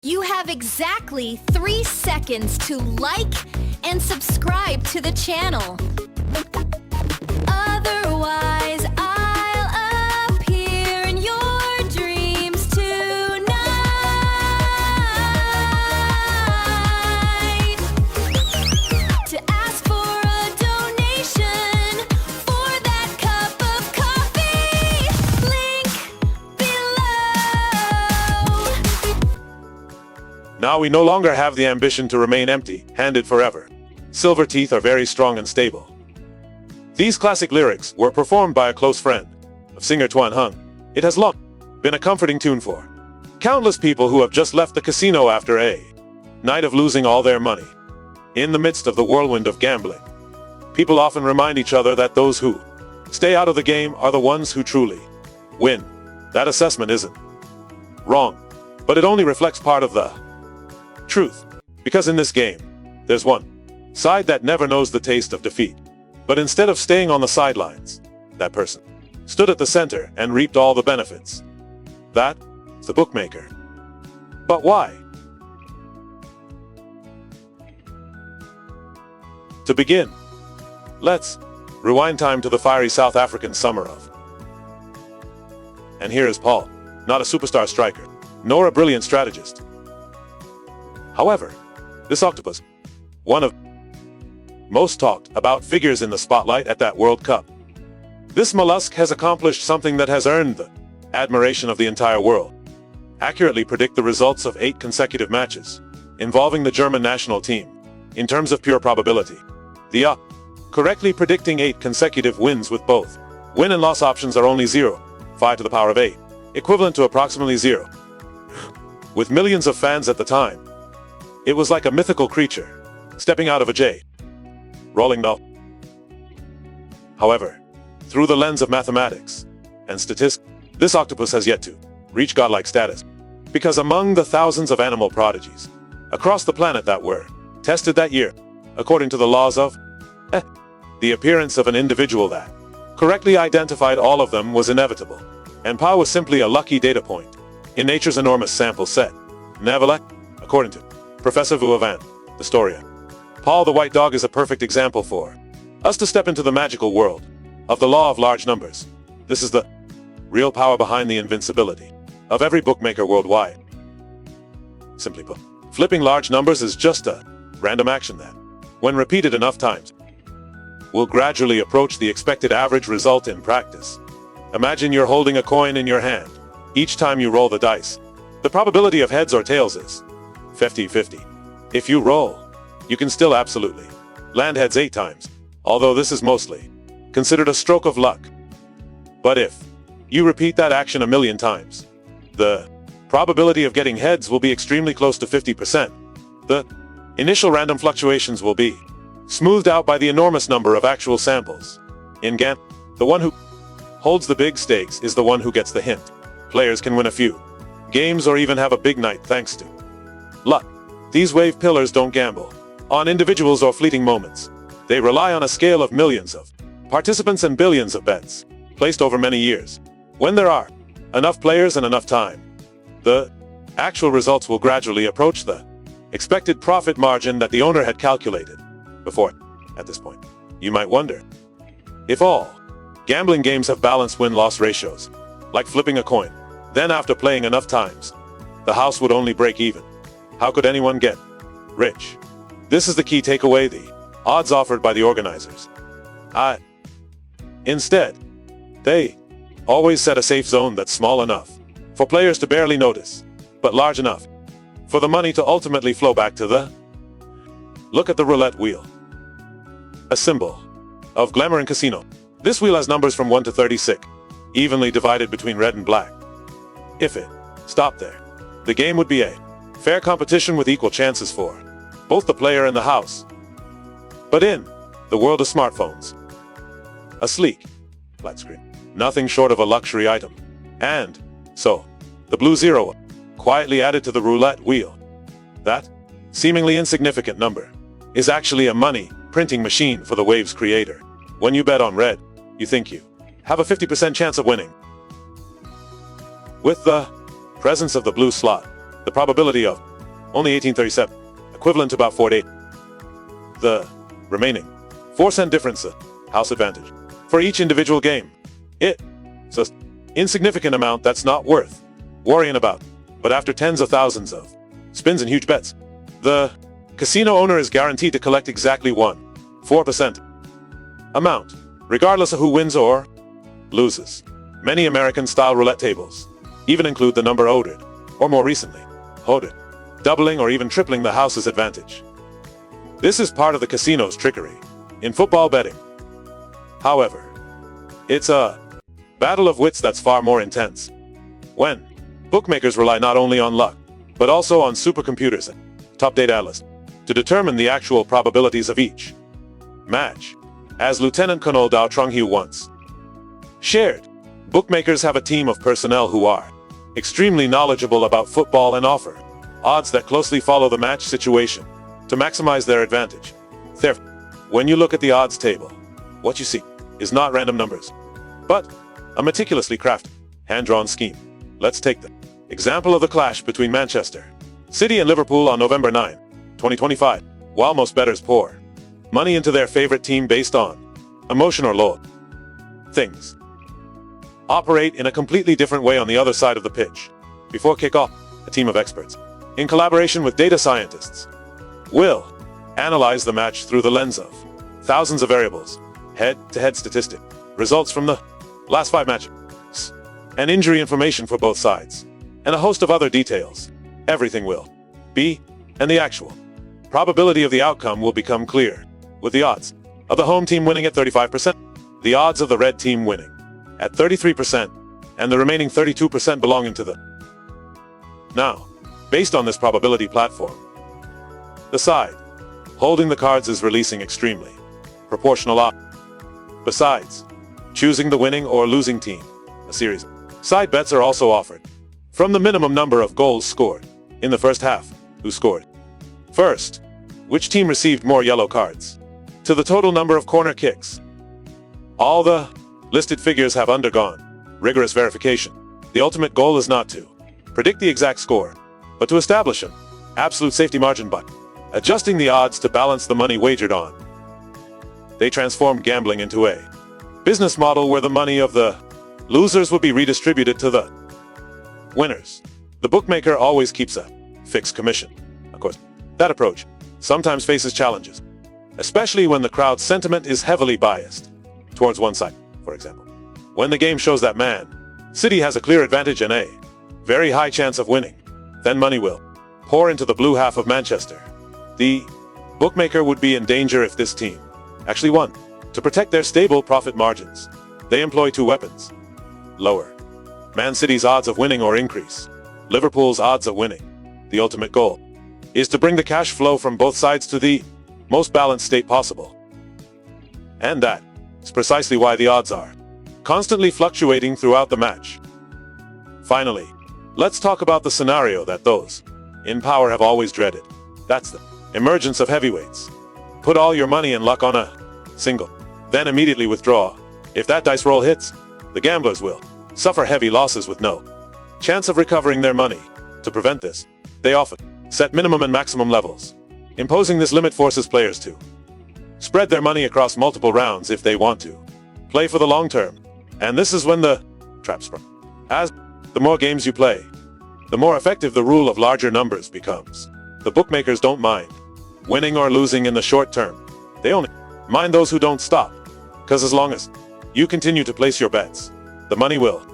You have exactly 3 seconds to like and subscribe to the channel. Otherwise, I'll appear in your dreams tonight. To ask for a donation for that cup of coffee, link below. Now we no longer have the ambition to remain empty-handed forever. Silver teeth are very strong and stable. These classic lyrics were performed by a close friend of singer Tuan Hung. It has long been a comforting tune for countless people who have just left the casino after a night of losing all their money. In the midst of the whirlwind of gambling, people often remind each other that those who stay out of the game are the ones who truly win. That assessment isn't wrong, but it only reflects part of the truth. Because in this game, there's one side that never knows the taste of defeat. But instead of staying on the sidelines, that person stood at the center and reaped all the benefits. That's the bookmaker. But why? To begin, let's rewind time to the fiery South African summer of. And here is Paul, not a superstar striker, nor a brilliant strategist. However, this octopus, one of most talked about figures in the spotlight at that World Cup. This mollusk has accomplished something that has earned the admiration of the entire world. Accurately predict the results of 8 consecutive matches involving the German national team in terms of pure probability. The correctly predicting 8 consecutive wins with both win and loss options are only 0.5 to the power of 8, equivalent to approximately 0. With millions of fans at the time, it was like a mythical creature stepping out of a rolling doll. However, through the lens of mathematics and statistics, this octopus has yet to reach godlike status. Because among the thousands of animal prodigies across the planet that were tested that year, according to the laws of the appearance of an individual that correctly identified all of them was inevitable, and Pa was simply a lucky data point in nature's enormous sample set. Nevertheless, according to Professor Vu Van, the historian, Paul the white dog is a perfect example for us to step into the magical world of the law of large numbers. This is the real power behind the invincibility of every bookmaker worldwide. Simply put, flipping large numbers is just a random action that, when repeated enough times, will gradually approach the expected average result in practice. Imagine you're holding a coin in your hand. Each time you roll the dice, the probability of heads or tails is 50-50. If you roll, you can still absolutely land heads 8 times, although this is mostly considered a stroke of luck. But if you repeat that action 1,000,000 times, the probability of getting heads will be extremely close to 50%. The initial random fluctuations will be smoothed out by the enormous number of actual samples. In gambling, the one who holds the big stakes is the one who gets the hint. Players can win a few games or even have a big night thanks to luck. These wave pillars don't gamble on individuals or fleeting moments. They rely on a scale of millions of participants and billions of bets placed over many years. When there are enough players and enough time, the actual results will gradually approach the expected profit margin that the owner had calculated before. At this point, you might wonder if all gambling games have balanced win-loss ratios, like flipping a coin. Then after playing enough times, the house would only break even. How could anyone get rich? This is the key takeaway: the odds offered by the organizers. Instead, they always set a safe zone that's small enough for players to barely notice, but large enough for the money to ultimately flow back to the. Look at the roulette wheel, a symbol of glamour and casino. This wheel has numbers from 1 to 36, evenly divided between red and black. If it stopped there, the game would be a fair competition with equal chances for both the player and the house. But in the world of smartphones, a sleek, flat screen, nothing short of a luxury item. And so, the blue zero quietly added to the roulette wheel. That seemingly insignificant number is actually a money printing machine for the wave's creator. When you bet on red, you think you have a 50% chance of winning. With the presence of the blue slot, the probability of only 1837, equivalent to about 4 to 8. The remaining 4-cent difference, house advantage, for each individual game. It's an insignificant amount that's not worth worrying about. But after tens of thousands of spins and huge bets, the casino owner is guaranteed to collect exactly 4% amount, regardless of who wins or loses. Many American-style roulette tables even include the number ordered, or more recently, hoarded, doubling or even tripling the house's advantage. This is part of the casino's trickery in football betting. However, it's a battle of wits that's far more intense, when bookmakers rely not only on luck, but also on supercomputers and top data analysts to determine the actual probabilities of each match. As Lieutenant Colonel Dao Trung-Hu once shared, bookmakers have a team of personnel who are extremely knowledgeable about football and offer odds that closely follow the match situation to maximize their advantage. Therefore, when you look at the odds table, what you see is not random numbers, but a meticulously crafted, hand-drawn scheme. Let's take the example of the clash between Manchester City and Liverpool on November 9, 2025. While most bettors pour money into their favorite team based on emotion or lore, things operate in a completely different way on the other side of the pitch. Before kickoff, a team of experts, in collaboration with data scientists, will analyze the match through the lens of thousands of variables, head-to-head statistic, results from the last 5 matches, and injury information for both sides, and a host of other details. Everything will be, and the actual probability of the outcome will become clear, with the odds of the home team winning at 35%, the odds of the red team winning at 33%, and the remaining 32% belonging to the. Now, based on this probability platform, the side holding the cards is releasing extremely proportional odds. Besides choosing the winning or losing team, a series of side bets are also offered. From the minimum number of goals scored in the first half, who scored first, which team received more yellow cards, to the total number of corner kicks. All the listed figures have undergone rigorous verification. The ultimate goal is not to predict the exact score, but to establish an absolute safety margin by adjusting the odds to balance the money wagered on. They transformed gambling into a business model where the money of the losers will be redistributed to the winners. The bookmaker always keeps a fixed commission. Of course, that approach sometimes faces challenges, especially when the crowd sentiment is heavily biased towards one side. For example, when the game shows that Man City has a clear advantage and a very high chance of winning, then money will pour into the blue half of Manchester. The bookmaker would be in danger if this team actually won. To protect their stable profit margins, they employ 2 weapons. Lower Man City's odds of winning or increase Liverpool's odds of winning. The ultimate goal is to bring the cash flow from both sides to the most balanced state possible. And that is precisely why the odds are constantly fluctuating throughout the match. Finally, let's talk about the scenario that those in power have always dreaded. That's the emergence of heavyweights. Put all your money and luck on a single, then immediately withdraw. If that dice roll hits, the gamblers will suffer heavy losses with no chance of recovering their money. To prevent this, they often set minimum and maximum levels. Imposing this limit forces players to spread their money across multiple rounds if they want to play for the long term. And this is when the trap sprung. As the more games you play, the more effective the rule of larger numbers becomes. The bookmakers don't mind winning or losing in the short term. They only mind those who don't stop. Because as long as you continue to place your bets, the money will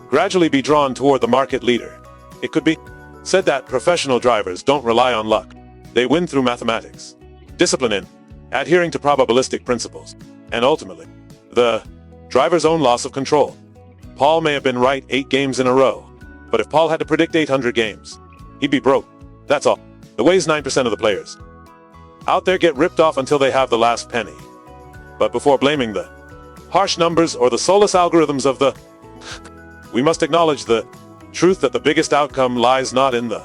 gradually be drawn toward the market leader. It could be said that professional drivers don't rely on luck. They win through mathematics, discipline in adhering to probabilistic principles, and ultimately, the driver's own loss of control. Paul may have been right 8 games in a row, but if Paul had to predict 800 games, he'd be broke. That's all. The ways 9% of the players out there get ripped off until they have the last penny. But before blaming the harsh numbers or the soulless algorithms of the we must acknowledge the truth that the biggest outcome lies not in the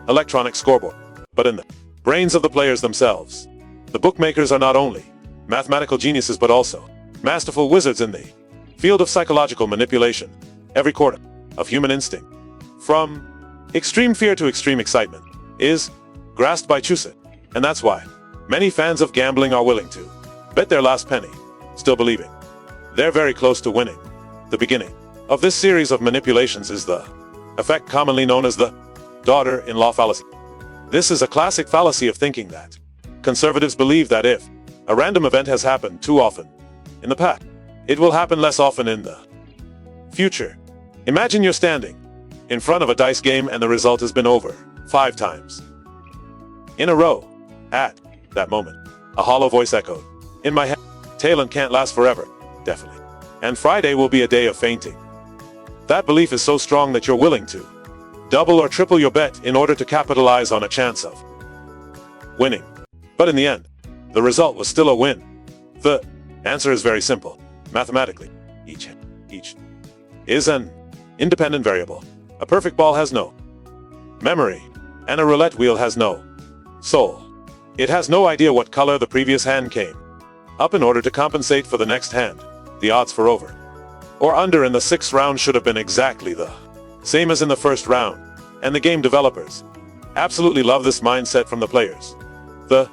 electronic scoreboard, but in the brains of the players themselves. The bookmakers are not only mathematical geniuses but also masterful wizards in the field of psychological manipulation. Every quarter of human instinct, from extreme fear to extreme excitement, is grasped by choose it. And that's why many fans of gambling are willing to bet their last penny, still believing they're very close to winning. The beginning of this series of manipulations is the effect commonly known as the daughter-in-law fallacy. This is a classic fallacy of thinking that conservatives believe that if a random event has happened too often in the past, it will happen less often in the future. Imagine you're standing in front of a dice game and the result has been over 5 times in a row. At that moment, a hollow voice echoed in my head, talent can't last forever, definitely. And Friday will be a day of fainting. That belief is so strong that you're willing to double or triple your bet in order to capitalize on a chance of winning. But in the end, the result was still a win. The answer is very simple. Mathematically, each is an independent variable. A perfect ball has no memory, and a roulette wheel has no soul. It has no idea what color the previous hand came up in order to compensate for the next hand. The odds for over or under in the 6th round should have been exactly the same as in the first round, and the game developers absolutely love this mindset from the players. The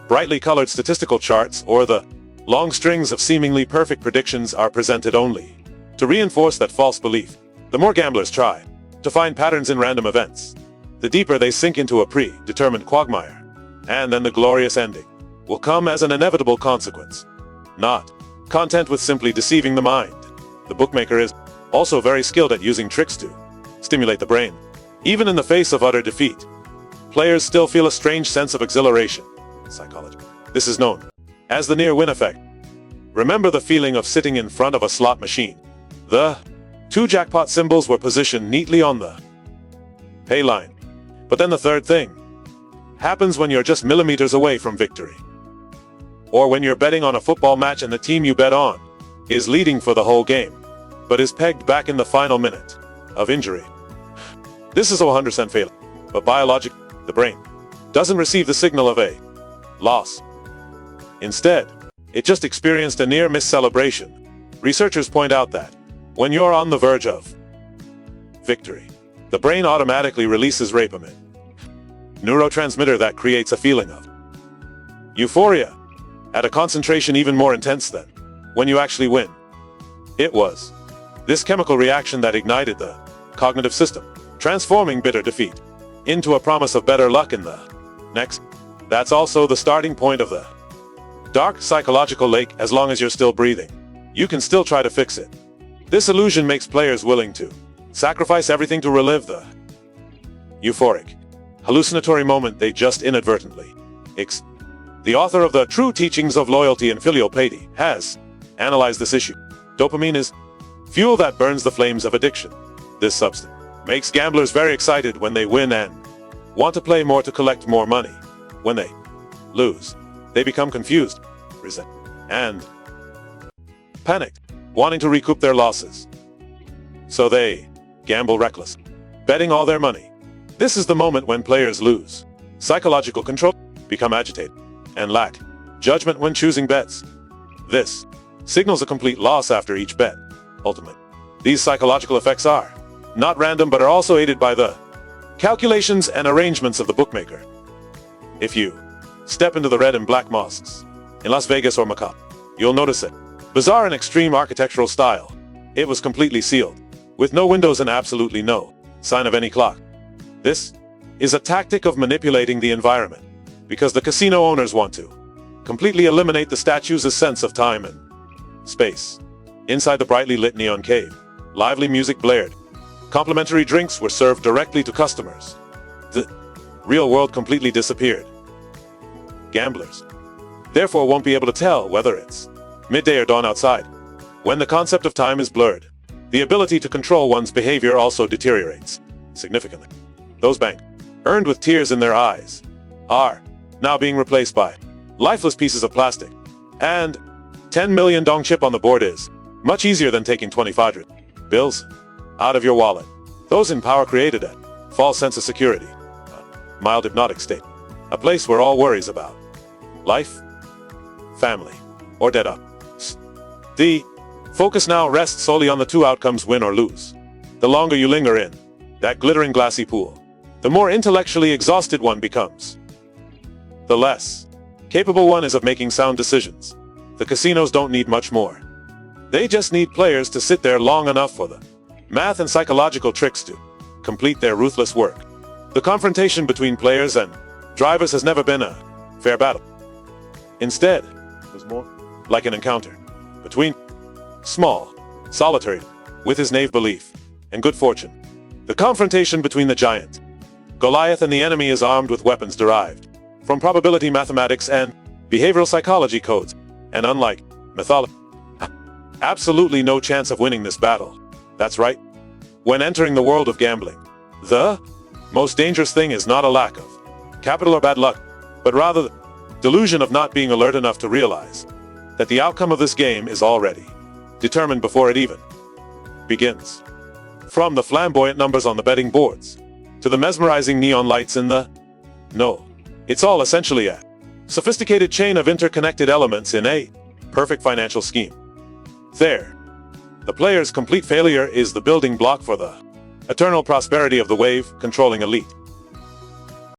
brightly colored statistical charts or the long strings of seemingly perfect predictions are presented only to reinforce that false belief. The more gamblers try to find patterns in random events, the deeper they sink into a predetermined quagmire, and then the glorious ending will come as an inevitable consequence. Not content with simply deceiving the mind, the bookmaker is also very skilled at using tricks to stimulate the brain. Even in the face of utter defeat, players still feel a strange sense of exhilaration. Psychology. This is known as the near-win effect. Remember the feeling of sitting in front of a slot machine. The 2 jackpot symbols were positioned neatly on the pay line. But then the third thing happens when you're just millimeters away from victory. Or when you're betting on a football match and the team you bet on is leading for the whole game, but is pegged back in the final minute of injury. This is a 100% failure. But biologically, the brain doesn't receive the signal of a loss. Instead, it just experienced a near-miss celebration. Researchers point out that when you're on the verge of victory, the brain automatically releases dopamine, neurotransmitter that creates a feeling of euphoria at a concentration even more intense than when you actually win. It was this chemical reaction that ignited the cognitive system, transforming bitter defeat into a promise of better luck in the next. That's also the starting point of the dark psychological lake. As long as you're still breathing, you can still try to fix it. This illusion makes players willing to sacrifice everything to relive the euphoric, hallucinatory moment they just inadvertently The author of The True Teachings of Loyalty and Filial Piety has analyzed this issue. Dopamine is fuel that burns the flames of addiction. This substance makes gamblers very excited when they win and want to play more to collect more money. When they lose, they become confused, resentful, and panicked, wanting to recoup their losses. So they gamble recklessly, betting all their money. This is the moment when players lose psychological control, become agitated, and lack judgment when choosing bets. This signals a complete loss after each bet. Ultimately, these psychological effects are not random but are also aided by the calculations and arrangements of the bookmaker. If you step into the red and black mosques in Las Vegas or Macau, you'll notice it. Bizarre and extreme architectural style. It was completely sealed, with no windows and absolutely no sign of any clock. This is a tactic of manipulating the environment, because the casino owners want to completely eliminate the statue's sense of time and space. Inside the brightly lit neon cave, lively music blared. Complimentary drinks were served directly to customers. The real world completely disappeared. Gamblers, therefore, won't be able to tell whether it's midday or dawn outside. When the concept of time is blurred, the ability to control one's behavior also deteriorates significantly. Those bank earned with tears in their eyes are now being replaced by lifeless pieces of plastic. And 10 million dong chip on the board is much easier than taking 2,500 bills out of your wallet. Those in power created a false sense of security, a mild hypnotic state, a place where all worries about life, family, or debt up. The focus now rests solely on the 2 outcomes: win or lose. The longer you linger in that glittering glassy pool, the more intellectually exhausted one becomes. the less capable one is of making sound decisions. The casinos don't need much more. They just need players to sit there long enough for the math and psychological tricks to complete their ruthless work. The confrontation between players and drivers has never been a fair battle. Instead, it was more like an encounter between small, solitary, with his naive belief and good fortune. The confrontation between the giant Goliath and the enemy is armed with weapons derived from probability mathematics and behavioral psychology codes, and unlike mythology, absolutely no chance of winning this battle. That's right. When entering the world of gambling, the most dangerous thing is not a lack of capital or bad luck, but rather the delusion of not being alert enough to realize that the outcome of this game is already determined before it even begins. From the flamboyant numbers on the betting boards to the mesmerizing neon lights in the no, it's all essentially a sophisticated chain of interconnected elements in a perfect financial scheme. There, the player's complete failure is the building block for the eternal prosperity of the wave controlling elite.